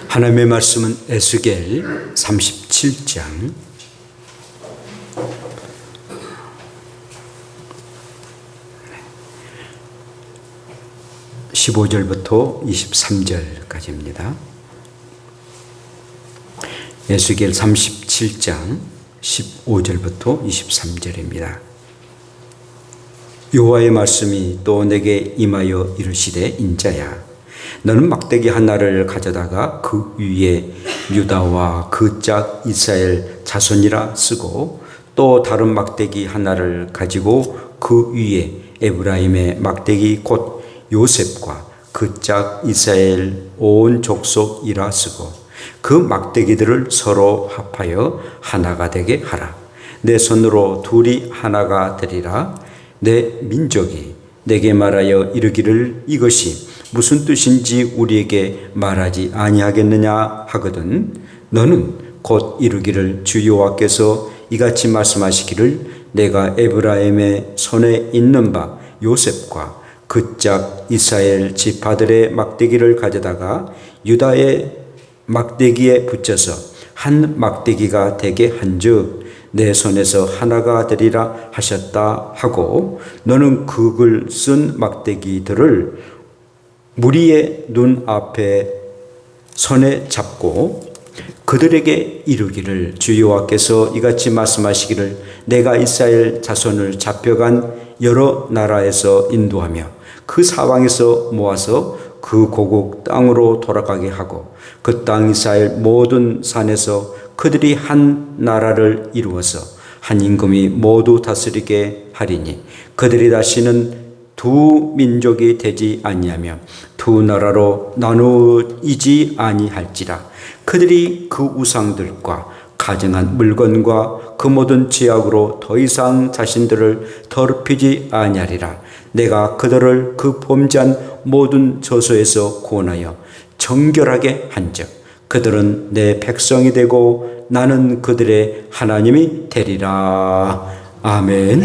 하나님의 말씀은 에스겔 37장 15절부터 23절까지입니다. 에스겔 37장 15절부터 23절입니다. 여호와의 말씀이 또 내게 임하여 이르시되 인자야, 너는 막대기 하나를 가져다가 그 위에 유다와 그 짝 이스라엘 자손이라 쓰고, 또 다른 막대기 하나를 가지고 그 위에 에브라임의 막대기 곧 요셉과 그 짝 이스라엘 온 족속이라 쓰고, 그 막대기들을 서로 합하여 하나가 되게 하라. 내 손으로 둘이 하나가 되리라. 내 민족이 내게 말하여 이르기를 이것이 무슨 뜻인지 우리에게 말하지 아니하겠느냐 하거든, 너는 곧 이르기를 주 여호와께서 이같이 말씀하시기를 내가 에브라임의 손에 있는 바 요셉과 그 짝 이스라엘 지파들의 막대기를 가져다가 유다의 막대기에 붙여서 한 막대기가 되게 한즉 내 손에서 하나가 되리라 하셨다 하고, 너는 그글 쓴 막대기들을 무리의 눈 앞에 손에 잡고 그들에게 이르기를 주 여호와께서 이같이 말씀하시기를 내가 이스라엘 자손을 잡혀간 여러 나라에서 인도하며 그 사방에서 모아서 그 고국 땅으로 돌아가게 하고, 그 땅 이스라엘 모든 산에서 그들이 한 나라를 이루어서 한 임금이 모두 다스리게 하리니 그들이 다시는 두 민족이 되지 아니하며 두 나라로 나누이지 아니할지라. 그들이 그 우상들과 가증한 물건과 그 모든 죄악으로 더 이상 자신들을 더럽히지 아니하리라. 내가 그들을 그 범죄한 모든 저소에서 구원하여 정결하게 한즉 그들은 내 백성이 되고 나는 그들의 하나님이 되리라. 아멘.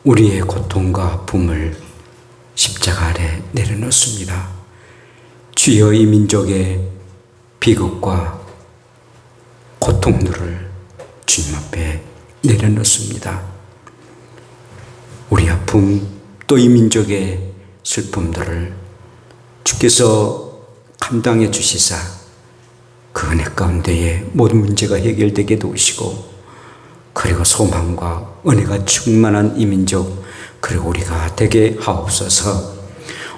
우리의 고통과 붐을 십자가 아래 내려놓습니다. 주여, 이 민족의 비극과 고통들을 주님 앞에 내려놓습니다. 우리 아픔, 또 이 민족의 슬픔들을 주께서 감당해 주시사 그 은혜 가운데에 모든 문제가 해결되게 도우시고, 그리고 소망과 은혜가 충만한 이 민족, 그리고 우리가 되게 하옵소서.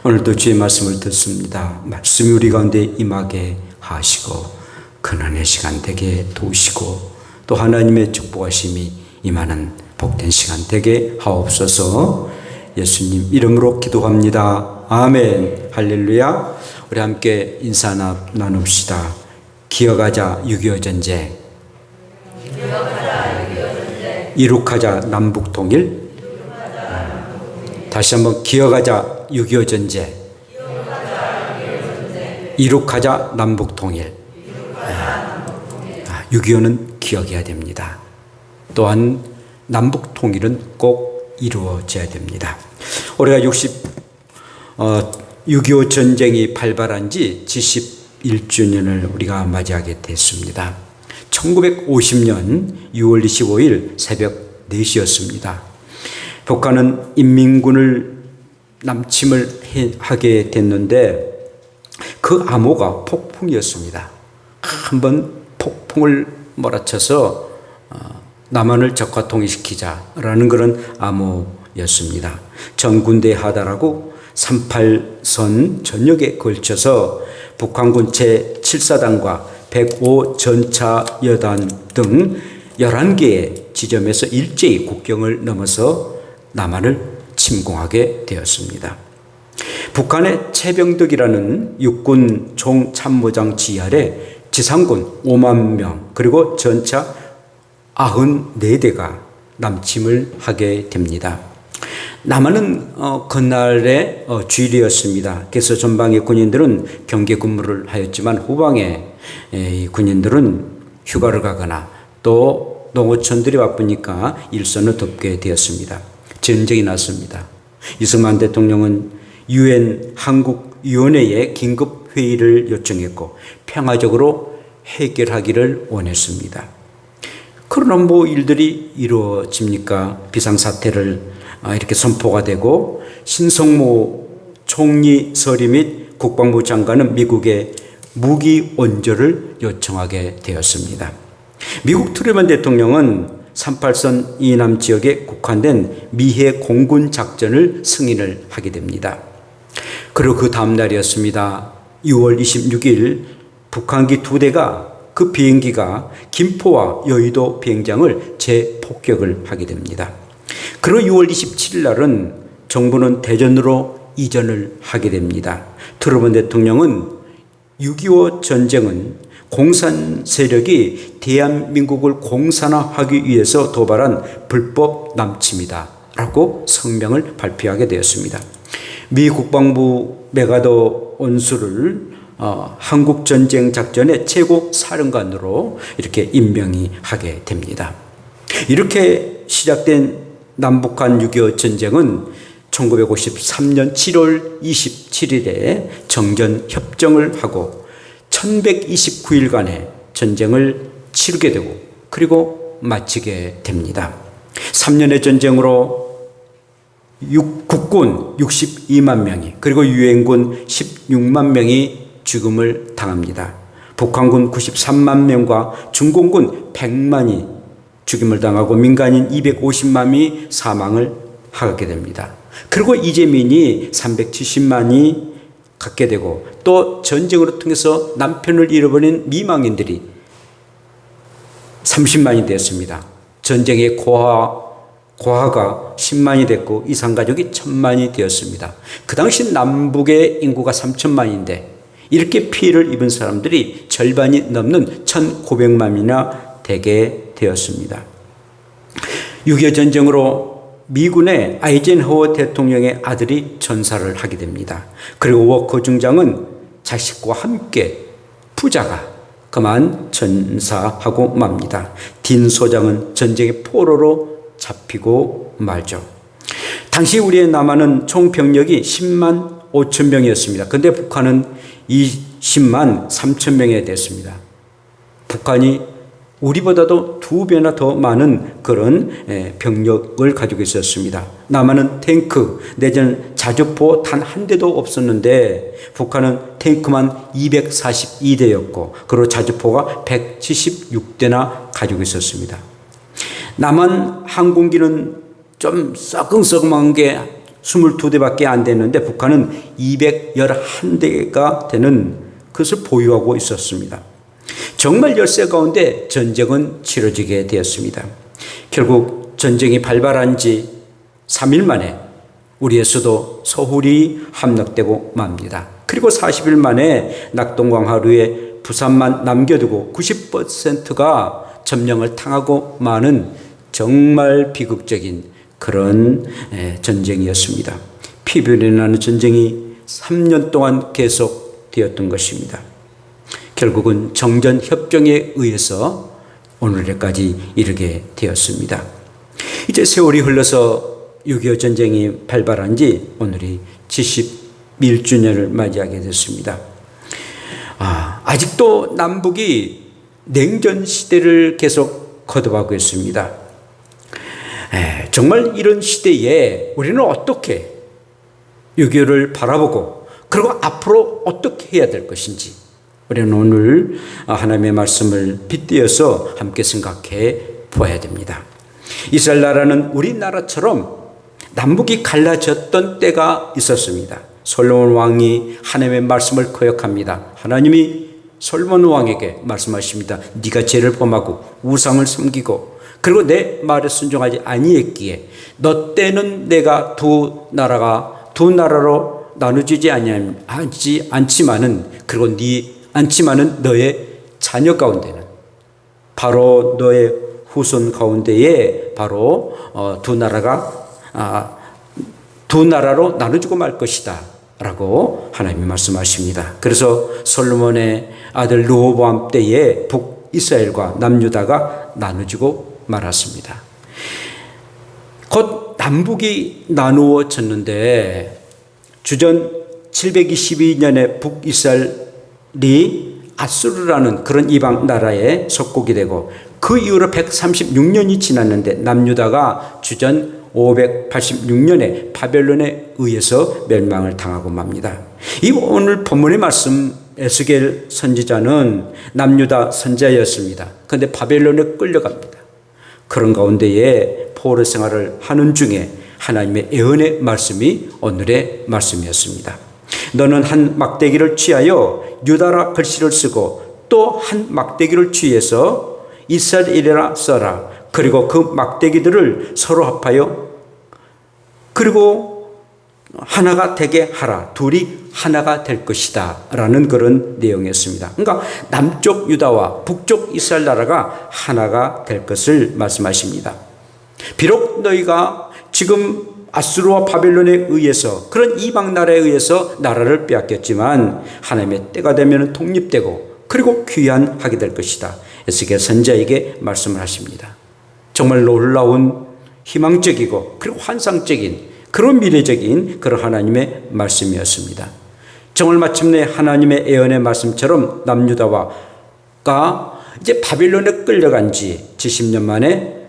오늘도 주의 말씀을 듣습니다. 말씀이 우리 가운데 임하게 하시고 근한의 시간 되게 도우시고, 또 하나님의 축복하심이 임하는 복된 시간 되게 하옵소서. 예수님 이름으로 기도합니다. 아멘. 할렐루야. 우리 함께 인사 나눕시다. 기억하자 6.25 전쟁, 이룩하자 남북통일. 다시 한번 기억하자 6.25 전쟁, 이룩하자 남북통일. 6.25는 기억해야 됩니다. 또한 남북통일은 꼭 이루어져야 됩니다. 우리가 6.25 전쟁이 발발한 지 71주년을 우리가 맞이하게 됐습니다. 1950년 6월 25일 새벽 4시였습니다. 북한은 인민군을 남침을 하게 됐는데 그 암호가 폭풍이었습니다. 한번 폭풍을 몰아쳐서 남한을 적화통일시키자라는 그런 암호였습니다. 전 군대에 하달하고 38선 전역에 걸쳐서 북한군 제7사단과 105 전차여단 등 11개의 지점에서 일제히 국경을 넘어서 남한을 침공하게 되었습니다. 북한의 최병덕이라는 육군 총참모장 지휘아래 지상군 5만 명 그리고 전차 94대가 남침을 하게 됩니다. 남한은 그날의 주일이었습니다. 그래서 전방의 군인들은 경계 근무를 하였지만 후방의 이 군인들은 휴가를 가거나 또 농어촌들이 바쁘니까 일선을 돕게 되었습니다. 전쟁이 났습니다. 이승만 대통령은 유엔 한국위원회에 긴급 회의를 요청했고 평화적으로 해결하기를 원했습니다. 그러나 뭐 일들이 이루어집니까? 비상사태를 이렇게 선포가 되고 신성모 총리 서리 및 국방부 장관은 미국에 무기 원조를 요청하게 되었습니다. 미국 트루먼 대통령은 38선 이남 지역에 국한된 미해 공군 작전을 승인을 하게 됩니다. 그리고 그 다음 날이었습니다. 6월 26일 북한기 2대가 그 비행기가 김포와 여의도 비행장을 재폭격을 하게 됩니다. 그리고 6월 27일 날은 정부는 대전으로 이전을 하게 됩니다. 트루먼 대통령은 6.25 전쟁은 공산 세력이 대한민국을 공산화하기 위해서 도발한 불법 남침이다 라고 성명을 발표하게 되었습니다. 미 국방부 메가더 원수를 한국전쟁 작전의 최고 사령관으로 이렇게 임명이 하게 됩니다. 이렇게 시작된 남북한 6.25 전쟁은 1953년 7월 27일에 정전협정을 하고 1129일간의 전쟁을 치르게 되고 그리고 마치게 됩니다. 3년의 전쟁으로 국군 62만 명이 그리고 유엔군 16만 명이 죽음을 당합니다. 북한군 93만 명과 중공군 100만이 죽임을 당하고 민간인 250만이 사망을 하게 됩니다. 그리고 이재민이 370만이 갖게 되고 또 전쟁으로 통해서 남편을 잃어버린 미망인들이 30만이 되었습니다. 전쟁의 고아가 10만이 됐고 이산가족이 1000만이 되었습니다. 그 당시 남북의 인구가 3천만인데 이렇게 피해를 입은 사람들이 절반이 넘는 1900만이나 되게 되었습니다. 6.25 전쟁으로 미군의 아이젠하워 대통령의 아들이 전사를 하게 됩니다. 그리고 워커 중장은 자식과 함께 부자가 그만 전사하고 맙니다. 딘 소장은 전쟁의 포로로 잡히고 말죠. 당시 우리의 남한은 총 병력이 10만 5천 명이었습니다. 그런데 북한은 20만 3천 명이 됐습니다. 북한이 우리보다도 2배나 더 많은 그런 병력을 가지고 있었습니다. 남한은 탱크 내지는 자주포 단 한 대도 없었는데 북한은 탱크만 242대였고 그리고 자주포가 176대나 가지고 있었습니다. 남한 항공기는 좀 썩응썩응한 게 22대밖에 안 됐는데 북한은 211대가 되는 것을 보유하고 있었습니다. 정말 열세 가운데 전쟁은 치러지게 되었습니다. 결국 전쟁이 발발한 지 3일 만에 우리의 수도 서울이 함락되고 맙니다. 그리고 40일 만에 낙동강 하루에 부산만 남겨두고 90%가 점령을 당하고 마는 정말 비극적인 그런 전쟁이었습니다. 피변이 나는 전쟁이 3년 동안 계속되었던 것입니다. 결국은 정전협정에 의해서 오늘까지 이르게 되었습니다. 이제 세월이 흘러서 6.25 전쟁이 발발한 지 오늘이 71주년을 맞이하게 됐습니다. 아직도 남북이 냉전 시대를 계속 거듭하고 있습니다. 정말 이런 시대에 우리는 어떻게 6.25를 바라보고 그리고 앞으로 어떻게 해야 될 것인지 우리는 오늘 하나님의 말씀을 빗대어서 함께 생각해 보아야 됩니다. 이스라엘 나라는 우리나라처럼 남북이 갈라졌던 때가 있었습니다. 솔로몬 왕이 하나님의 말씀을 거역합니다. 하나님이 솔로몬 왕에게 말씀하십니다. 네가 죄를 범하고 우상을 섬기고 그리고 내 말에 순종하지 아니했기에 너 때는 내가 두 나라로 나누지 않지만은 그리고 않지만은 너의 자녀 가운데는 바로 너의 후손 가운데에 바로 두 나라가 두 나라로 나눠주고 말 것이다 라고 하나님이 말씀하십니다. 그래서 솔로몬의 아들 르호보암 때에 북이스라엘과 남유다가 나눠지고 말았습니다. 곧 남북이 나누어졌는데 주전 722년에 북이스라엘이 아수르라는 그런 이방 나라에 속국이 되고 그 이후로 136년이 지났는데 남유다가 주전 586년에 바벨론에 의해서 멸망을 당하고 맙니다. 이 오늘 본문의 말씀 에스겔 선지자는 남유다 선지자였습니다. 그런데 바벨론에 끌려갑니다. 그런 가운데에 포로 생활을 하는 중에 하나님의 예언의 말씀이 오늘의 말씀이었습니다. 너는 한 막대기를 취하여 유다라 글씨를 쓰고 또 한 막대기를 취해서 이스라엘이라 써라. 그리고 그 막대기들을 서로 합하여 그리고 하나가 되게 하라. 둘이 하나가 될 것이다 라는 그런 내용이었습니다. 그러니까 남쪽 유다와 북쪽 이스라엘 나라가 하나가 될 것을 말씀하십니다. 비록 너희가 지금 아수르와 바벨론에 의해서 그런 이방 나라에 의해서 나라를 빼앗겼지만 하나님의 때가 되면 독립되고 그리고 귀환하게 될 것이다. 에스겔 선지자에게 말씀을 하십니다. 정말 놀라운 희망적이고 그리고 환상적인 그런 미래적인 그런 하나님의 말씀이었습니다. 정말 마침내 하나님의 예언의 말씀처럼 남유다가 이제 바벨론에 끌려간 지 70년 만에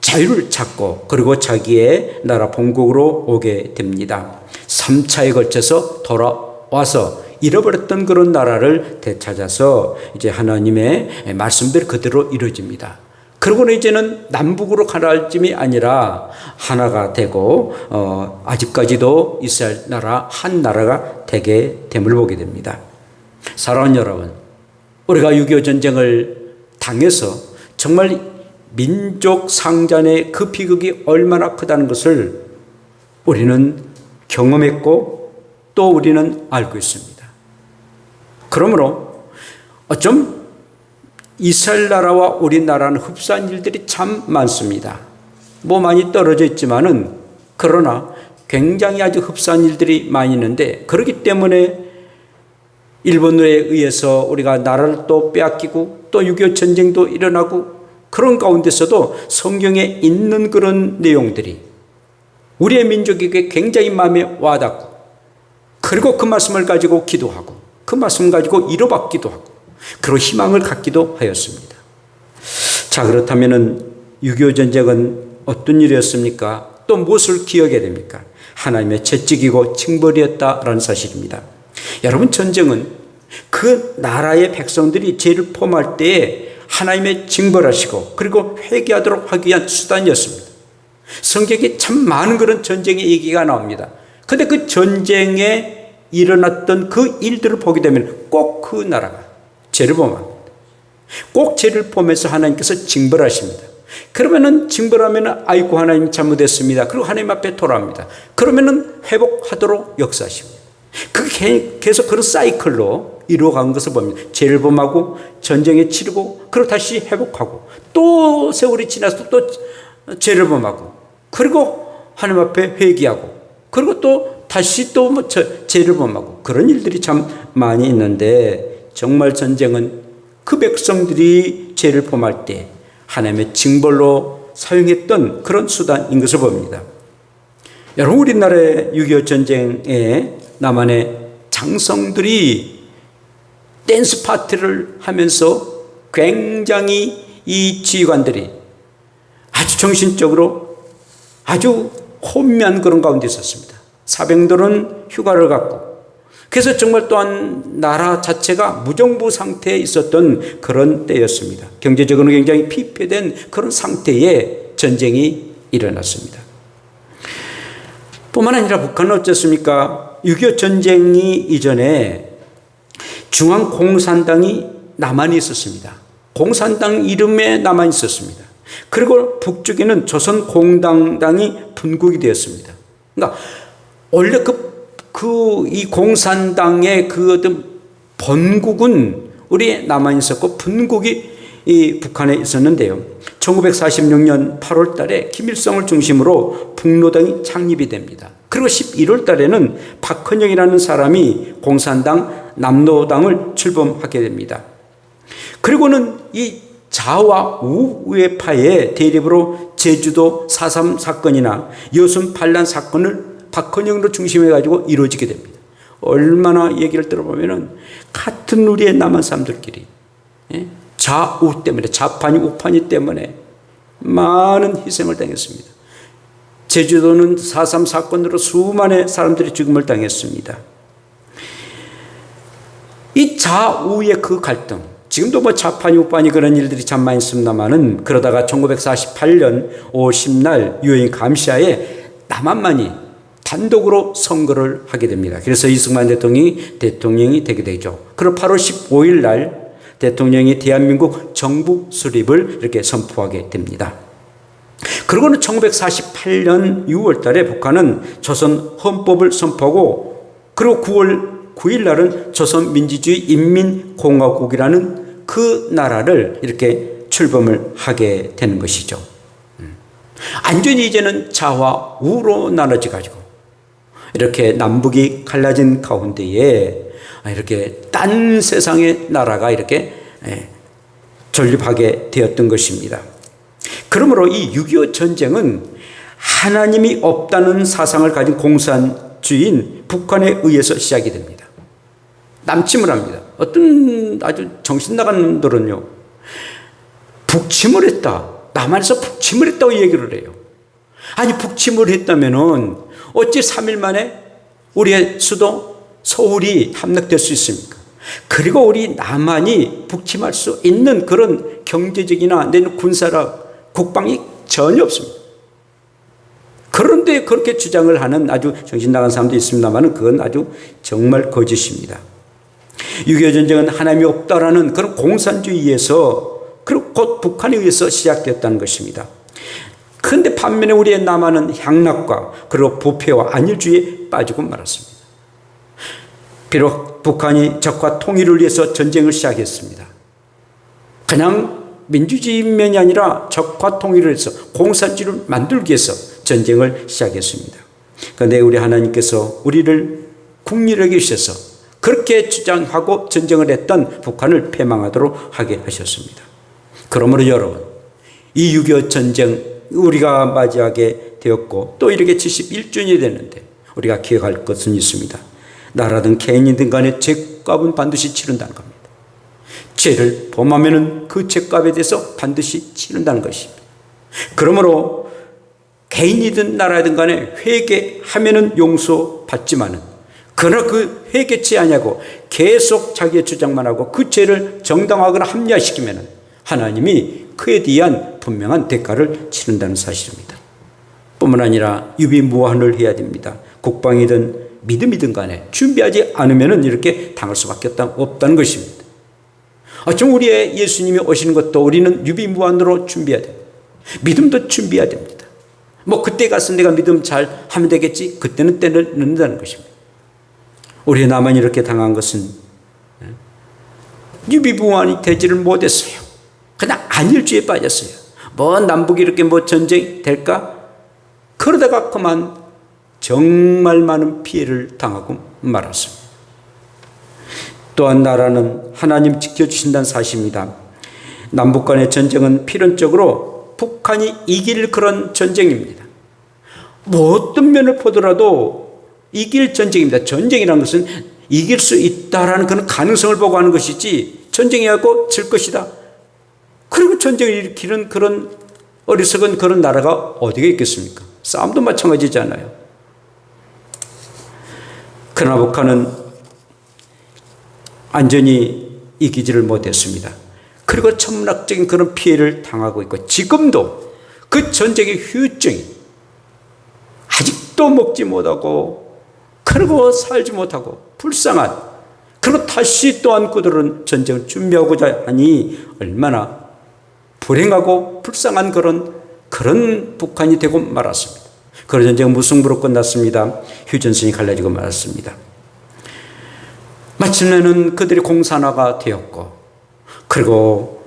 자유를 찾고 그리고 자기의 나라 본국으로 오게 됩니다. 3차에 걸쳐서 돌아와서 잃어버렸던 그런 나라를 되찾아서 이제 하나님의 말씀대로 그대로 이루어집니다. 그러고는 이제는 남북으로 가라앉음이 아니라 하나가 되고 아직까지도 이스라엘 나라 한 나라가 되게 됨을 보게 됩니다. 사랑하는 여러분, 우리가 6.25 전쟁을 당해서 정말 민족 상잔의 그 비극이 얼마나 크다는 것을 우리는 경험했고 또 우리는 알고 있습니다. 그러므로 어쩜 이스라엘 나라와 우리나라는 흡사한 일들이 참 많습니다. 뭐 많이 떨어져 있지만은 그러나 굉장히 아주 흡사한 일들이 많이 있는데 그렇기 때문에 일본에 의해서 우리가 나라를 또 빼앗기고 또 6.25 전쟁도 일어나고 그런 가운데서도 성경에 있는 그런 내용들이 우리의 민족에게 굉장히 마음에 와닿고 그리고 그 말씀을 가지고 기도하고 그 말씀 가지고 위로받기도 하고 그리고 희망을 갖기도 하였습니다. 자, 그렇다면 6.25 전쟁은 어떤 일이었습니까? 또 무엇을 기억해야 됩니까? 하나님의 채찍이고 징벌이었다라는 사실입니다. 여러분, 전쟁은 그 나라의 백성들이 죄를 범할 때에 하나님의 징벌하시고 그리고 회개하도록 하기 위한 수단이었습니다. 성경에 참 많은 그런 전쟁의 얘기가 나옵니다. 그런데 그 전쟁에 일어났던 그 일들을 보게 되면 꼭 그 나라가 죄를 범합니다. 꼭 죄를 범해서 하나님께서 징벌하십니다. 그러면은 징벌하면은 아이고 하나님 잘못했습니다. 그리고 하나님 앞에 돌아옵니다. 그러면은 회복하도록 역사하십니다. 그게 계속 그런 사이클로 이루어간 것을 봅니다. 죄를 범하고 전쟁에 치르고 그리고 다시 회복하고 또 세월이 지나서 또 죄를 범하고 그리고 하나님 앞에 회개하고 그리고 또 다시 또 뭐 죄를 범하고 그런 일들이 참 많이 있는데 정말 전쟁은 그 백성들이 죄를 범할 때 하나님의 징벌로 사용했던 그런 수단인 것을 봅니다. 여러분, 우리나라의 6.25 전쟁에 남한의 장성들이 댄스 파티를 하면서 굉장히 이 지휘관들이 아주 정신적으로 아주 혼미한 그런 가운데 있었습니다. 사병들은 휴가를 갖고 그래서 정말 또한 나라 자체가 무정부 상태에 있었던 그런 때였습니다. 경제적으로 굉장히 피폐된 그런 상태에 전쟁이 일어났습니다. 뿐만 아니라 북한은 어쨌습니까? 6.25 전쟁이 이전에 중앙공산당이 남한이 있었습니다. 공산당 이름에 남한이 있었습니다. 그리고 북쪽에는 조선공당당이 분국이 되었습니다. 그러니까 원래 이 공산당의 그 어떤 본국은 우리 남한이 있었고 분국이 이 북한에 있었는데요. 1946년 8월 달에 김일성을 중심으로 북노당이 창립이 됩니다. 그리고 11월 달에는 박헌영이라는 사람이 공산당 남노당을 출범하게 됩니다. 그리고는 이 좌와 우우파의 대립으로 제주도 4.3 사건이나 여순 반란 사건을 박헌영으로 중심해가지고 이루어지게 됩니다. 얼마나 얘기를 들어보면은 같은 우리의 남한 사람들끼리 좌우 때문에, 좌판이 우판이 때문에 많은 희생을 당했습니다. 제주도는 4.3 사건으로 수많은 사람들이 죽음을 당했습니다. 이 좌우의 그 갈등, 지금도 뭐 좌판이 우판이 그런 일들이 참 많이 있습니다만은, 그러다가 1948년 5월 10날 유엔 감시하에 남한만이 단독으로 선거를 하게 됩니다. 그래서 이승만 대통령이 되게 되죠. 그리고 8월 15일 날 대통령이 대한민국 정부 수립을 이렇게 선포하게 됩니다. 그리고는 1948년 6월 달에 북한은 조선 헌법을 선포하고, 그리고 9월 9일 날은 조선민주주의 인민공화국이라는 그 나라를 이렇게 출범을 하게 되는 것이죠. 완전히 이제는 좌와 우로 나눠져 가지고 이렇게 남북이 갈라진 가운데에 이렇게 딴 세상의 나라가 이렇게 존립하게 되었던 것입니다. 그러므로 이 6.25 전쟁은 하나님이 없다는 사상을 가진 공산주의인 북한에 의해서 시작이 됩니다. 남침을 합니다. 어떤 아주 정신 나간 놈들은요, 북침을 했다, 남한에서 북침을 했다고 얘기를 해요. 아니, 북침을 했다면은 어찌 3일 만에 우리의 수도 서울이 함락될 수 있습니까? 그리고 우리 남한이 북침할 수 있는 그런 경제적이나 내는 군사력, 국방이 전혀 없습니다. 그런데 그렇게 주장을 하는 아주 정신 나간 사람도 있습니다만, 그건 아주 정말 거짓입니다. 6.25 전쟁은 하나님이 없다라는 그런 공산주의에서, 그리고 곧 북한에 의해서 시작되었다는 것입니다. 그런데 반면에 우리의 남한은 향락과 그리고 부패와 안일주의에 빠지고 말았습니다. 비록 북한이 적과 통일을 위해서 전쟁을 시작했습니다. 그냥 민주주의 면이 아니라 적과 통일을 해서 공산주의를 만들기 위해서 전쟁을 시작했습니다. 그런데 우리 하나님께서 우리를 국리력에 주셔서 그렇게 주장하고 전쟁을 했던 북한을 패망하도록 하게 하셨습니다. 그러므로 여러분, 이 6.25 전쟁 우리가 맞이하게 되었고 또 이렇게 71주년이 되는데 우리가 기억할 것은 있습니다. 나라든 개인이든 간에 죄값은 반드시 치른다는 겁니다. 죄를 범하면 그 죄값에 대해서 반드시 치른다는 것입니다. 그러므로 개인이든 나라든 간에 회개하면 용서받지만은, 그러나 그 회개치 아니하고 계속 자기의 주장만 하고 그 죄를 정당화하거나 합리화시키면 하나님이 그에 대한 분명한 대가를 치른다는 사실입니다. 뿐만 아니라 유비무환을 해야 됩니다. 국방이든 믿음이든 간에 준비하지 않으면 이렇게 당할 수밖에 없다는 것입니다. 좀 우리의 예수님이 오시는 것도 우리는 유비무환으로 준비해야 됩니다. 믿음도 준비해야 됩니다. 뭐 그때 가서 내가 믿음 잘 하면 되겠지, 그때는 때를 넣는다는 것입니다. 우리 남한이 이렇게 당한 것은 유비무환이 되지를 못했어요. 그냥 안일주의에 빠졌어요. 뭐 남북이 이렇게 뭐 전쟁 될까? 그러다가 그만 정말 많은 피해를 당하고 말았습니다. 또한 나라는 하나님 지켜주신다는 사실입니다. 남북 간의 전쟁은 필연적으로 북한이 이길 그런 전쟁입니다. 뭐 어떤 면을 보더라도 이길 전쟁입니다. 전쟁이라는 것은 이길 수 있다라는 그런 가능성을 보고 하는 것이지, 전쟁해갖고 질 것이다, 그리고 전쟁을 일으키는 그런 어리석은 그런 나라가 어디가 있겠습니까? 싸움도 마찬가지잖아요. 그러나 북한은 안전히 이기지를 못했습니다. 그리고 천문학적인 그런 피해를 당하고 있고, 지금도 그 전쟁의 후유증이 아직도 먹지 못하고, 그리고 살지 못하고 불쌍한, 그리고 다시 또한 그들은 전쟁을 준비하고자 하니 얼마나 불행하고 불쌍한 그런 북한이 되고 말았습니다. 그런 전쟁은 무승부로 끝났습니다. 휴전선이 갈라지고 말았습니다. 마침내는 그들이 공산화가 되었고, 그리고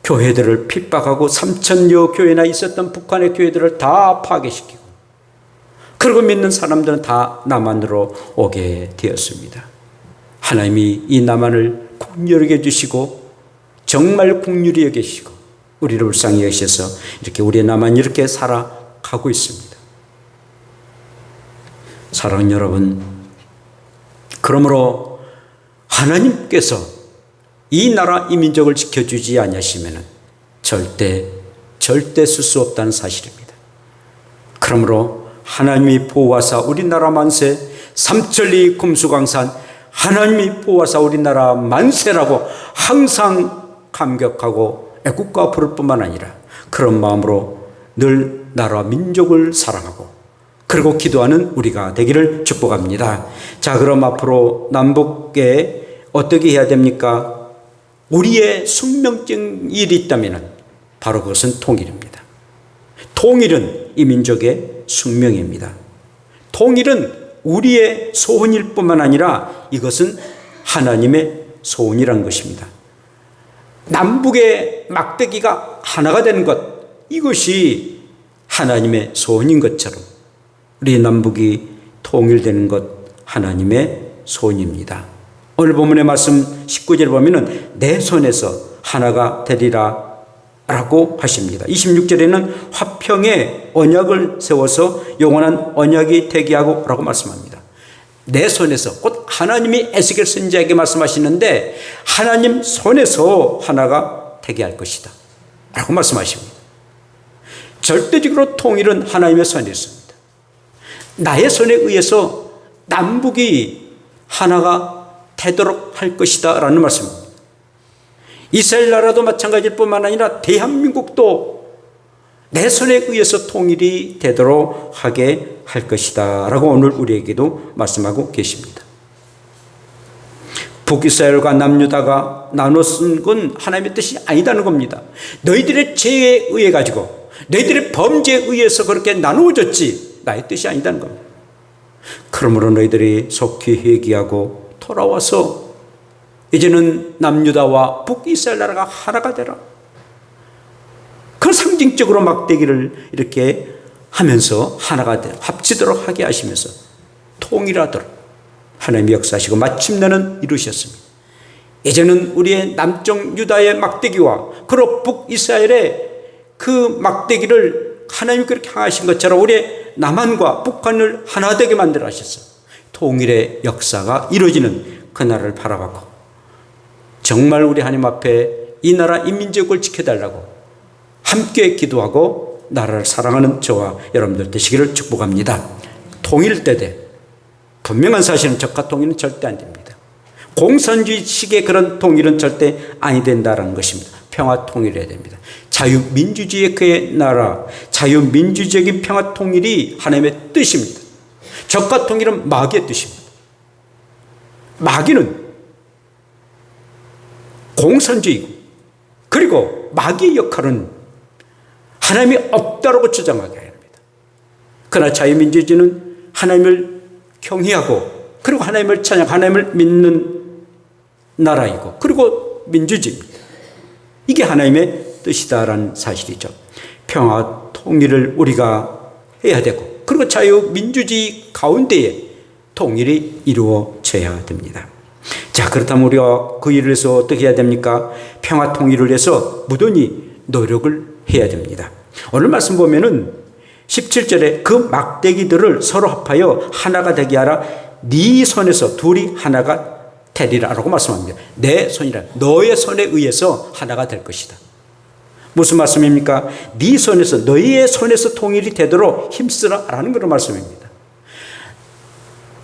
교회들을 핍박하고 3,000여 교회나 있었던 북한의 교회들을 다 파괴시키고, 그리고 믿는 사람들은 다 남한으로 오게 되었습니다. 하나님이 이 남한을 국률하게 해주시고 정말 국률이 여기시고 우리를 불쌍히 여기셔서 이렇게 우리의 남한이 이렇게 살아가고 있습니다. 사랑하는 여러분, 그러므로 하나님께서 이 나라 이 민족을 지켜주지 아니하시면 절대 쓸 수 없다는 사실입니다. 그러므로 하나님이 보호하사 우리나라 만세, 삼천리 금수강산 하나님이 보호하사 우리나라 만세라고 항상 감격하고 애국가 부를 뿐만 아니라 그런 마음으로 늘 나라와 민족을 사랑하고 그리고 기도하는 우리가 되기를 축복합니다. 자, 그럼 앞으로 남북에 어떻게 해야 됩니까? 우리의 숙명적인 일이 있다면 바로 그것은 통일입니다. 통일은 이 민족의 숙명입니다. 통일은 우리의 소원일 뿐만 아니라 이것은 하나님의 소원이라는 것입니다. 남북의 막대기가 하나가 되는 것, 이것이 하나님의 소원인 것처럼 우리 남북이 통일되는 것 하나님의 소원입니다. 오늘 본문의 말씀 19절에 보면은 내 손에서 하나가 되리라 라고 하십니다. 26절에는 화평의 언약을 세워서 영원한 언약이 되게 하고 라고 말씀합니다. 내 손에서, 곧 하나님이 에스겔 선지자에게 말씀하시는데 하나님 손에서 하나가 되게 할 것이다 라고 말씀하십니다. 절대적으로 통일은 하나님의 손에 있습니다. 나의 손에 의해서 남북이 하나가 되도록 할 것이다 라는 말씀입니다. 이스라엘 나라도 마찬가지일 뿐만 아니라 대한민국도 내 손에 의해서 통일이 되도록 하게 할 것이다 라고 오늘 우리에게도 말씀하고 계십니다. 북이스라엘과 남유다가 나눠 쓴 건 하나님의 뜻이 아니다는 겁니다. 너희들의 죄에 의해 가지고 너희들의 범죄에 의해서 그렇게 나누어졌지 나의 뜻이 아니다는 겁니다. 그러므로 너희들이 속히 회개하고 돌아와서 이제는 남유다와 북이스라엘 나라가 하나가 되라. 그 상징적으로 막대기를 이렇게 하면서 하나가 되 합치도록 하게 하시면서 통일하도록 하나님이 역사하시고 마침내는 이루셨습니다. 이제는 우리의 남쪽 유다의 막대기와 그리고 북이스라엘의 그 막대기를 하나님이 그렇게 향하신 것처럼 우리의 남한과 북한을 하나 되게 만들어 하셨어. 통일의 역사가 이루어지는 그날을 바라보고 정말 우리 하나님 앞에 이 나라 이 민족을 지켜달라고 함께 기도하고 나라를 사랑하는 저와 여러분들 되시기를 축복합니다. 통일되되 분명한 사실은 적화 통일은 절대 안 됩니다. 공산주의식의 그런 통일은 절대 아니 된다는 것입니다. 평화 통일해야 됩니다. 자유민주주의의 그의 나라, 자유민주적인 평화 통일이 하나님의 뜻입니다. 적화 통일은 마귀의 뜻입니다. 마귀는 공산주의고 그리고 마귀의 역할은 하나님이 없다라고 주장하게 합니다. 그러나 자유민주주의는 하나님을 경외하고 그리고 하나님을 찬양, 하나님을 믿는 나라이고 그리고 민주주의입니다. 이게 하나님의 뜻이다라는 사실이죠. 평화 통일을 우리가 해야 되고 그리고 자유민주주의 가운데에 통일이 이루어져야 됩니다. 자, 그렇다면 우리가 그 일을 해서 어떻게 해야 됩니까? 평화 통일을 위해서 무던히 노력을 해야 됩니다. 오늘 말씀 보면은 17절에 그 막대기들을 서로 합하여 하나가 되게 하라. 네 손에서 둘이 하나가 되리라 라고 말씀합니다. 내 손이라, 너의 손에 의해서 하나가 될 것이다. 무슨 말씀입니까? 네 손에서, 너의 손에서 통일이 되도록 힘쓰라 라는 그런 말씀입니다.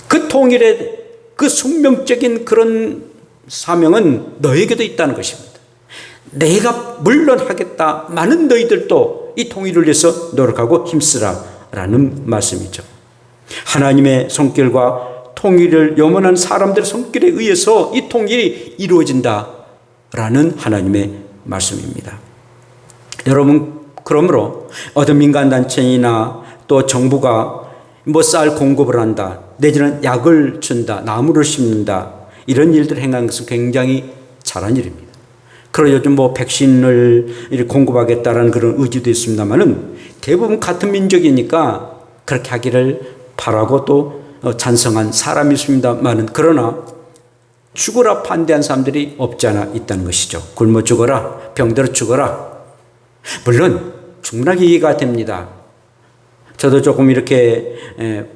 그 통일의 그 숙명적인 그런 사명은 너에게도 있다는 것입니다. 내가 물론 하겠다. 많은 너희들도 이 통일을 위해서 노력하고 힘쓰라 라는 말씀이죠. 하나님의 손길과 통일을 염원한 사람들의 손길에 의해서 이 통일이 이루어진다 라는 하나님의 말씀입니다. 여러분, 그러므로 어떤 민간단체나 또 정부가 쌀 공급을 한다, 내지는 약을 준다, 나무를 심는다, 이런 일들을 행하는 것은 굉장히 잘한 일입니다. 그리고 요즘 뭐 백신을 이렇게 공급하겠다라는 그런 의지도 있습니다만은 대부분 같은 민족이니까 그렇게 하기를 바라고 또 찬성한 사람이 있습니다만은 그러나 죽어라 반대한 사람들이 없지 않아 있다는 것이죠. 굶어 죽어라, 병들어 죽어라. 물론 충분하게 이해가 됩니다. 저도 조금 이렇게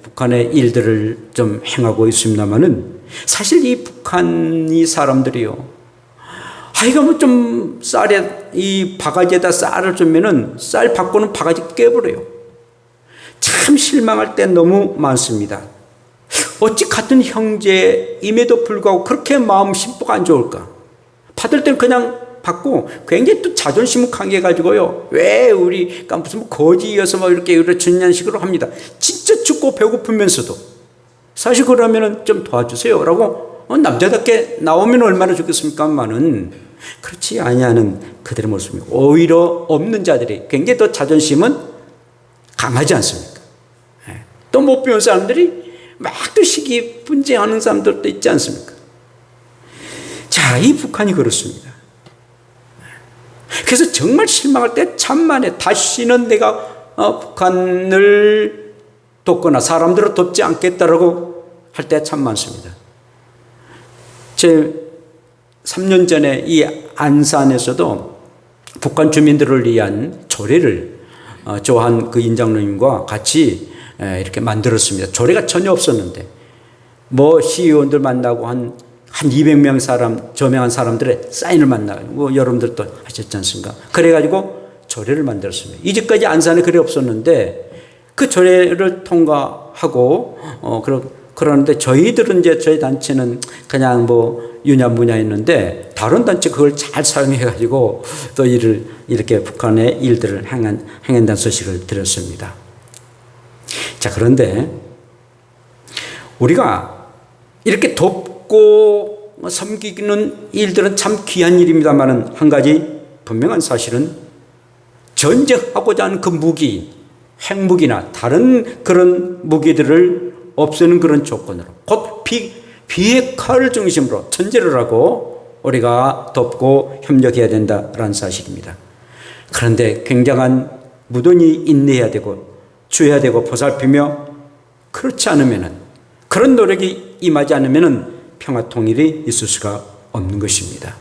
북한의 일들을 좀 행하고 있습니다만은 사실 이 북한이 사람들이요. 이거 뭐 좀 쌀에 이 바가지에다 쌀을 주면은 쌀 받고는 바가지 깨버려요. 참 실망할 때 너무 많습니다. 어찌 같은 형제임에도 불구하고 그렇게 마음 심보가 안 좋을까? 받을 때는 그냥 받고 굉장히 또 자존심을 강해가지고요. 왜 우리가 무슨 거지여서 뭐 이렇게 준냐는 식으로 합니다. 진짜 죽고 배고프면서도 사실 그러면은 좀 도와주세요라고 남자답게 나오면 얼마나 좋겠습니까만은 그렇지 아니하는 그들의 모습입니다. 오히려 없는 자들이 굉장히 더 자존심은 강하지 않습니까? 또 못 배운 사람들이 막 또 시기 분쟁하는 사람들도 있지 않습니까? 자, 이 북한이 그렇습니다. 그래서 정말 실망할 때 참만해. 다시는 내가 북한을 돕거나 사람들을 돕지 않겠다라고 할 때 참 많습니다. 제 3년 전에 이 안산에서도 북한 주민들을 위한 조례를 조한 그 인장로님과 같이 이렇게 만들었습니다. 조례가 전혀 없었는데 뭐 시의원들 만나고 한 200명 사람, 저명한 사람들의 사인을 만나고 여러분들도 하셨지 않습니까? 그래가지고 조례를 만들었습니다. 이제까지 안산에 그래 없었는데 그 조례를 통과하고 그러는데 저희들은 이제 저희 단체는 그냥 뭐 유냐무냐 했는데 다른 단체 그걸 잘 사용해가지고 또 이렇게 북한의 일들을 행한다는 소식을 들었습니다. 자, 그런데 우리가 이렇게 돕고 섬기는 일들은 참 귀한 일입니다만 한 가지 분명한 사실은 전쟁하고자 하는 그 무기, 핵무기나 다른 그런 무기들을 없애는 그런 조건으로 곧 비핵화를 중심으로 전제를 하고 우리가 돕고 협력해야 된다라는 사실입니다. 그런데 굉장한 무던히 인내해야 되고 주해야 되고 보살피며 그렇지 않으면은 그런 노력이 임하지 않으면은 평화 통일이 있을 수가 없는 것입니다.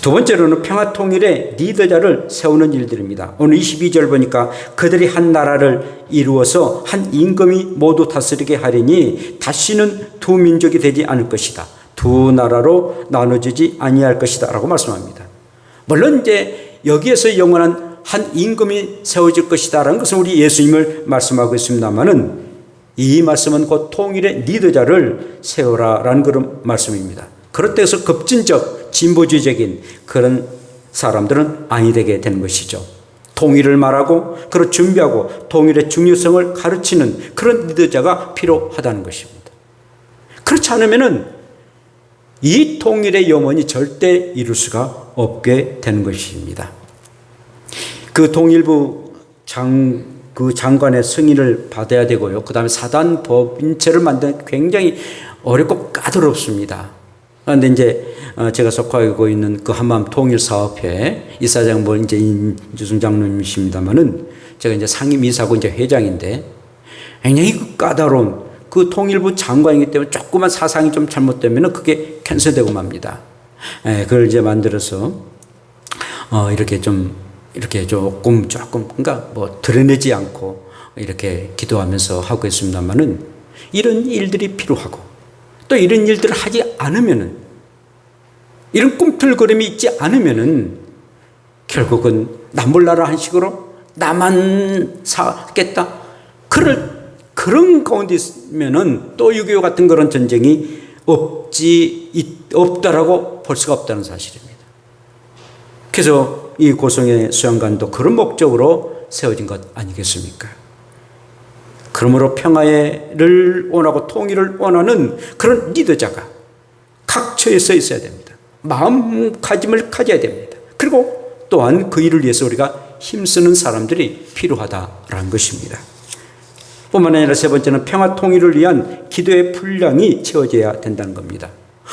두 번째로는 평화 통일의 리더자를 세우는 일들입니다. 오늘 22절 보니까 그들이 한 나라를 이루어서 한 임금이 모두 다스리게 하리니 다시는 두 민족이 되지 않을 것이다. 두 나라로 나눠지지 아니할 것이다 라고 말씀합니다. 물론 이제 여기에서 영원한 한 임금이 세워질 것이다 라는 것은 우리 예수님을 말씀하고 있습니다만은 이 말씀은 곧 통일의 리더자를 세워라라는 그런 말씀입니다. 그렇다고 해서 급진적 진보주의적인 그런 사람들은 아니 되게 되는 것이죠. 통일을 말하고 그걸 준비하고 통일의 중요성을 가르치는 그런 리더자가 필요하다는 것입니다. 그렇지 않으면은 이 통일의 영원이 절대 이룰 수가 없게 되는 것입니다. 그 통일부 장관의 승인을 받아야 되고요. 그 다음에 사단 법인체를 만드는 굉장히 어렵고 까다롭습니다. 그런데 이제 제가 속하고 있는 그 한마음 통일사업회 이사장 뭐 이제 인주승 장로님이십니다만은 제가 이제 상임이사고 이제 회장인데 굉장히 까다로운 그 통일부 장관이기 때문에 조그만 사상이 좀 잘못되면은 그게 캔슬되고 맙니다. 그걸 이제 만들어서 이렇게 조금 그러니까 뭐 드러내지 않고 이렇게 기도하면서 하고 있습니다만은 이런 일들이 필요하고 또 이런 일들을 하지 않으면은 이런 꿈틀거림이 있지 않으면은 결국은 남몰라라 한 식으로 나만 사겠다. 그런 가운데 있으면은 또 6.25 같은 그런 전쟁이 없다라고 볼 수가 없다는 사실입니다. 그래서 이 고성의 수양관도 그런 목적으로 세워진 것 아니겠습니까? 그러므로 평화를 원하고 통일을 원하는 그런 리더자가 각 처에 서 있어야 됩니다. 마음가짐을 가져야 됩니다. 그리고 또한 그 일을 위해서 우리가 힘쓰는 사람들이 필요하다라는 것입니다. 뿐만 아니라 세 번째는 평화 통일을 위한 기도의 분량이 채워져야 된다는 겁니다.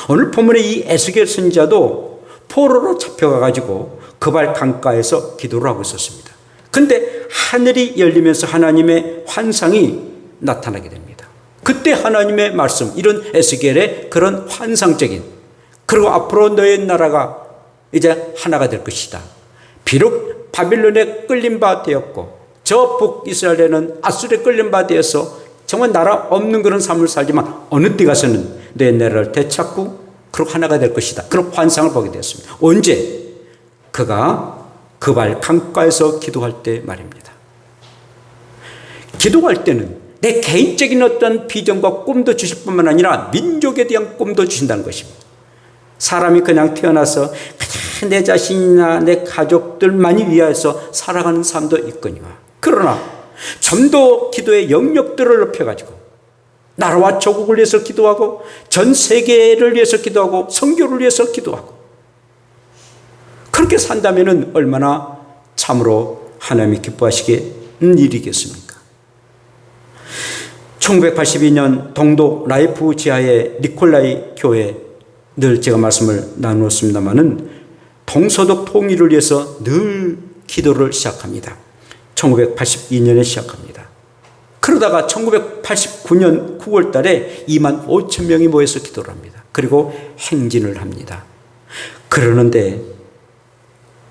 오늘 본문의 이 에스겔 선지자도 포로로 잡혀가가지고 그발 강가에서 기도를 하고 있었습니다. 근데 하늘이 열리면서 하나님의 환상이 나타나게 됩니다. 그때 하나님의 말씀, 이런 에스겔의 그런 환상적인, 그리고 앞으로 너의 나라가 이제 하나가 될 것이다. 비록 바빌론에 끌린 바 되었고 저 북이스라엘에는 아수르에 끌린 바 되어서 정말 나라 없는 그런 삶을 살지만 어느 때 가서는 내 나라를 되찾고 그리고 하나가 될 것이다. 그런 환상을 보게 되었습니다. 언제? 그가 그발 강가에서 기도할 때 말입니다. 기도할 때는 내 개인적인 어떤 비전과 꿈도 주실 뿐만 아니라 민족에 대한 꿈도 주신다는 것입니다. 사람이 그냥 태어나서 그냥 내 자신이나 내 가족들만이 위하여서 살아가는 삶도 있거니와, 그러나 좀 더 기도의 영역들을 높여가지고 나라와 조국을 위해서 기도하고 전 세계를 위해서 기도하고 선교를 위해서 기도하고 그렇게 산다면 얼마나 참으로 하나님이 기뻐하시는 일이겠습니까? 1982년 동독 라이프 지하의 니콜라이 교회, 늘 제가 말씀을 나누었습니다마는 동서독 통일을 위해서 늘 기도를 시작합니다. 1982년에 시작합니다. 그러다가 1989년 9월 달에 2만 5천 명이 모여서 기도를 합니다. 그리고 행진을 합니다. 그러는데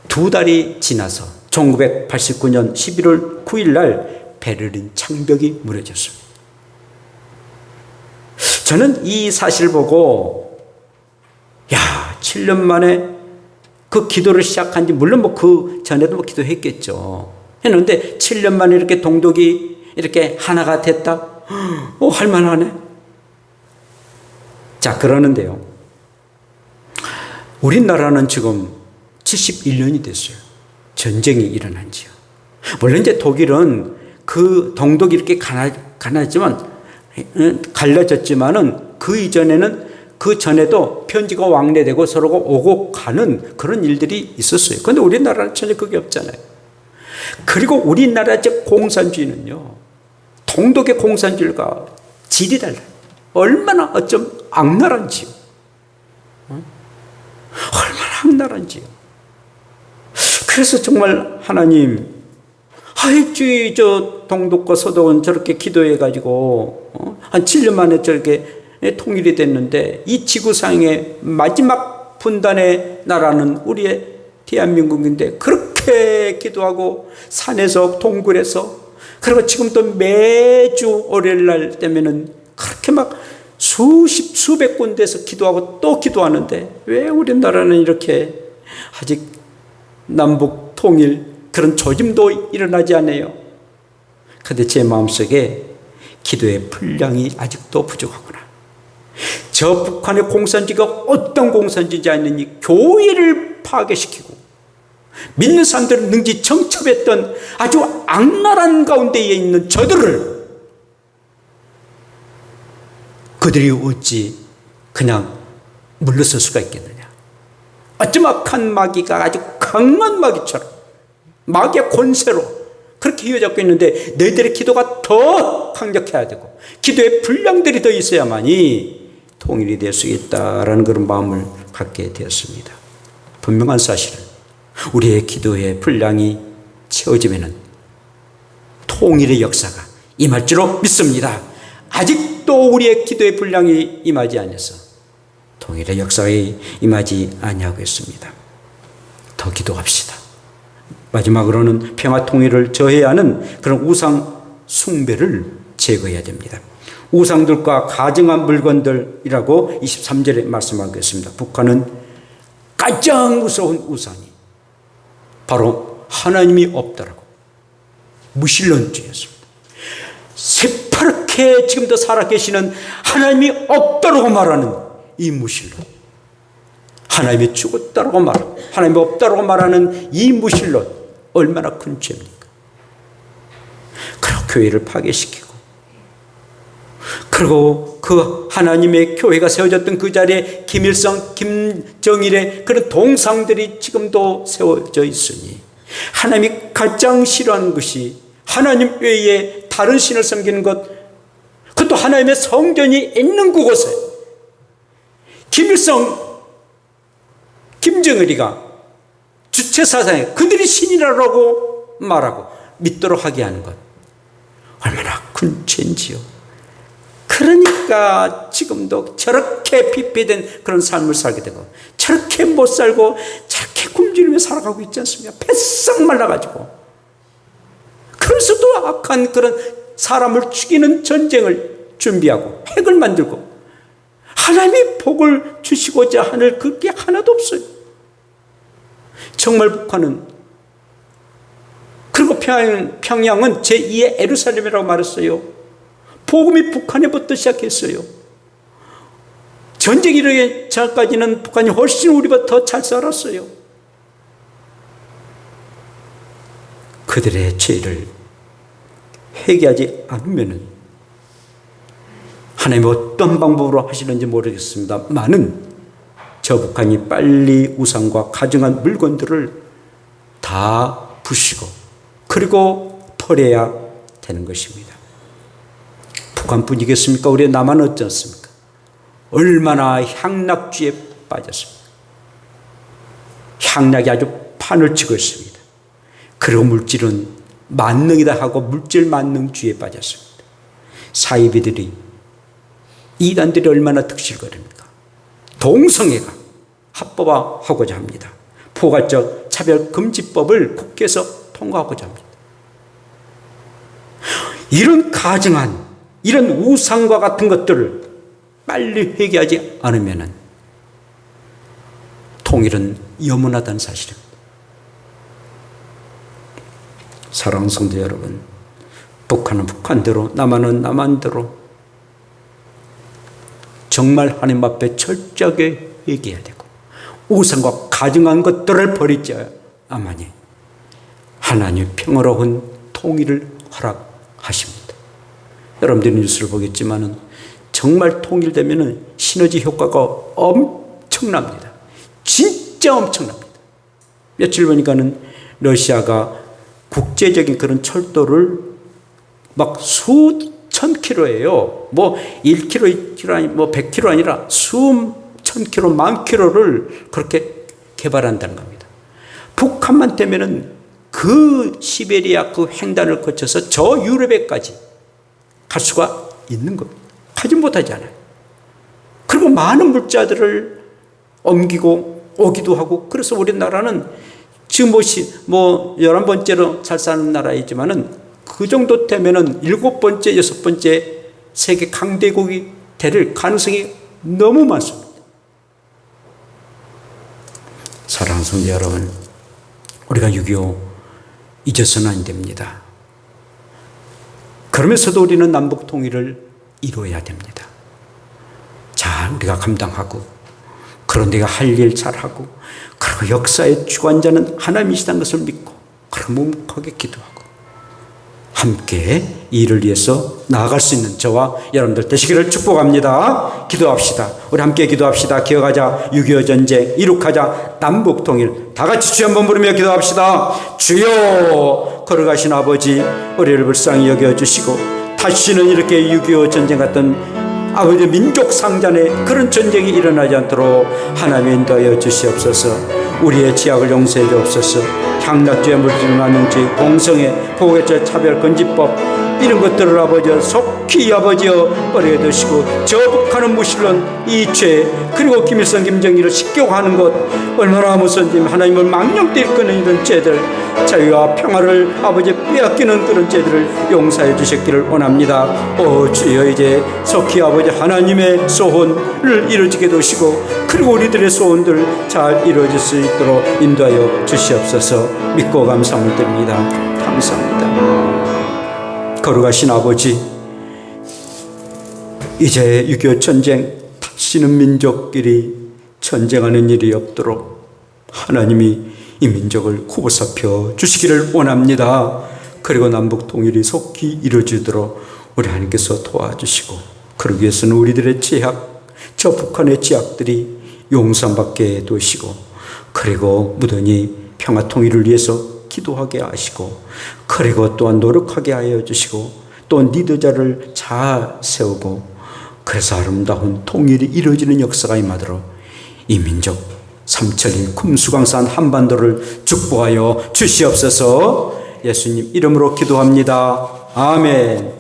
2달이 지나서 1989년 11월 9일 날 베를린 장벽이 무너졌습니다. 저는 이 사실을 보고 7년 만에 그 기도를 시작한 지, 물론 그 전에도 기도했겠죠. 했는데 7년 만에 이렇게 동독이 이렇게 하나가 됐다? 할만하네. 자, 그러는데요. 우리나라는 지금 71년이 됐어요. 전쟁이 일어난 지요. 물론 이제 독일은 그 동독이 이렇게 갈라졌지만은 그 이전에는, 그 전에도 편지가 왕래되고 서로가 오고 가는 그런 일들이 있었어요. 그런데 우리나라는 전혀 그게 없잖아요. 그리고 우리나라 공산주의는요, 동독의 공산주의가 질이 달라요. 얼마나 어쩜 악랄한지요. 얼마나 악랄한지요. 그래서 정말 하나님, 저 동독과 서독은 저렇게 기도해가지고 한 7년 만에 저렇게 통일이 됐는데 이 지구상의 마지막 분단의 나라는 우리의 대한민국인데 그렇게 기도하고 산에서 동굴에서, 그리고 지금도 매주 월요일날 되면은 그렇게 막 수백 군데에서 기도하고 또 기도하는데 왜 우리나라는 이렇게 아직 남북 통일 그런 조짐도 일어나지 않아요. 그런데 제 마음속에 기도의 분량이 아직도 부족하구나. 저 북한의 공산주의가 어떤 공산주의인지 아느니 교회를 파괴시키고 믿는 사람들을 능지 정첩했던 아주 악랄한 가운데에 있는 저들을 그들이 어찌 그냥 물러설 수가 있겠느냐. 어쩜 악한 마귀가 아주 강한 마귀처럼 마귀의 권세로 그렇게 휘어잡고 있는데 너희들의 기도가 더 강력해야 되고 기도의 분량들이 더 있어야만이 통일이 될 수 있다라는 그런 마음을 갖게 되었습니다. 분명한 사실은 우리의 기도의 분량이 채워지면 통일의 역사가 임할 줄로 믿습니다. 아직도 우리의 기도의 분량이 임하지 않아서 통일의 역사가 임하지 아니하고 있습니다. 더 기도합시다. 마지막으로는 평화 통일을 저해야 하는 그런 우상 숭배를 제거해야 됩니다. 우상들과 가증한 물건들이라고 23절에 말씀하고 있습니다. 북한은 가장 무서운 우상이 바로 하나님이 없다라고 무신론주의였습니다. 새파랗게 지금도 살아계시는 하나님이 없다라고 말하는 이 무신론, 하나님이 죽었다라고 말하고 하나님이 없다라고 말하는 이 무신론, 얼마나 큰 죄입니까? 그리고 교회를 파괴시키고, 그리고 그 하나님의 교회가 세워졌던 그 자리에 김일성, 김정일의 그런 동상들이 지금도 세워져 있으니 하나님이 가장 싫어하는 것이 하나님 외에 다른 신을 섬기는 것, 그것도 하나님의 성전이 있는 그곳에 김일성 김정일이가 주체사상에 그들이 신이라고 말하고 믿도록 하게 하는 것, 얼마나 큰 죄인지요. 그러니까 지금도 저렇게 피폐된 그런 삶을 살게 되고, 저렇게 못 살고 저렇게 굶주리며 살아가고 있지 않습니까? 뱃싹 말라가지고. 그래서도 악한 그런 사람을 죽이는 전쟁을 준비하고 핵을 만들고, 하나님이 복을 주시고자 하는 그게 하나도 없어요. 정말 북한은, 그리고 평양은 제2의 예루살렘이라고 말했어요. 복음이 북한에부터 시작했어요. 전쟁이 이르기 전까지는 북한이 훨씬 우리보다 더 잘 살았어요. 그들의 죄를 회개하지 않으면 하나님이 어떤 방법으로 하시는지 모르겠습니다만은 저 북한이 빨리 우상과 가증한 물건들을 다 부시고 그리고 버려야 되는 것입니다. 북한뿐이겠습니까? 우리 남한은 어떻습니까? 얼마나 향락주의에 빠졌습니까? 향락이 아주 판을 치고 있습니다. 그리고 물질은 만능이다 하고 물질 만능주의에 빠졌습니다. 사이비들이, 이단들이 얼마나 득실거립니까? 동성애가 합법화하고자 합니다. 포괄적 차별금지법을 국회에서 통과하고자 합니다. 이런 가증한, 이런 우상과 같은 것들을 빨리 회개하지 않으면 통일은 염원하다는 사실입니다. 사랑하는 성도 여러분, 북한은 북한대로, 남한은 남한대로 정말 하나님 앞에 철저하게 회개해야 되고, 우상과 가증한 것들을 버리자야만이 하나님의 평화로운 통일을 허락하십니다. 여러분들이 뉴스를 보겠지만은 정말 통일되면은 시너지 효과가 엄청납니다. 진짜 엄청납니다. 며칠 보니까는 러시아가 국제적인 그런 철도를 막 수천 킬로예요. 뭐 1km, 2km 아니 뭐 100km 아니라 수천 킬로, 만 킬로를 그렇게 개발한다는 겁니다. 북한만 되면은 그 시베리아 그 횡단을 거쳐서 저 유럽에까지 갈 수가 있는 겁니다. 가지 못하지 않아요. 그리고 많은 물자들을 옮기고 오기도 하고, 그래서 우리나라는 지금 뭐 11번째로 잘 사는 나라이지만은 그 정도 되면은 7번째, 6번째 세계 강대국이 될 가능성이 너무 많습니다. 사랑하는 성도 여러분, 우리가 6.25 잊어서는 안 됩니다. 그러면서도 우리는 남북 통일을 이루어야 됩니다. 잘 우리가 감당하고, 그런 내가 할 일 잘하고, 그리고 역사의 주관자는 하나님이시다는 것을 믿고, 그리고 묵묵하게 기도하고, 함께 이 일을 위해서 나아갈 수 있는 저와 여러분들 되시기를 축복합니다. 기도합시다. 우리 함께 기도합시다. 기억하자 6.25 전쟁, 이룩하자 남북 통일. 다 같이 주여 한번 부르며 기도합시다. 주여, 걸어가신 아버지, 우리를 불쌍히 여겨주시고 다시는 이렇게 6.25 전쟁 같은 아버지 민족 상잔의 그런 전쟁이 일어나지 않도록 하나님 인도하여 주시옵소서. 우리의 죄악을 용서해 주옵소서. 향락주의, 물질 만능주의, 공성의, 포괄적 차별금지법, 이런 것들을 아버지 속히 아버지여 버려야 되시고, 저 북한은 무실론 이 죄, 그리고 김일성 김정일을 식격하는 것, 얼마나 무서운지 하나님을 망령되이 끄는 이런 죄들, 자유와 평화를 아버지 빼앗기는 그런 죄들을 용서해 주셨기를 원합니다. 주여, 이제 속히 아버지 하나님의 소원을 이루어지게 도시고, 그리고 우리들의 소원들 잘 이루어질 수 있도록 인도하여 주시옵소서. 믿고 감사함을 드립니다. 감사합니다. 거룩하신 아버지, 이제 6.25 전쟁, 다시는 민족끼리 전쟁하는 일이 없도록 하나님이 이 민족을 구보살펴 주시기를 원합니다. 그리고 남북 통일이 속히 이루어지도록 우리 하나님께서 도와주시고, 그러기 위해서는 우리들의 죄악, 저 북한의 죄악들이 용서받게 도시고, 그리고 무던히 평화 통일을 위해서 기도하게 하시고, 그리고 또한 노력하게 하여 주시고, 또 리더자를 잘 세우고, 그래서 아름다운 통일이 이루어지는 역사가 임하도록 이 민족 삼천리 금수강산 한반도를 축복하여 주시옵소서. 예수님 이름으로 기도합니다. 아멘.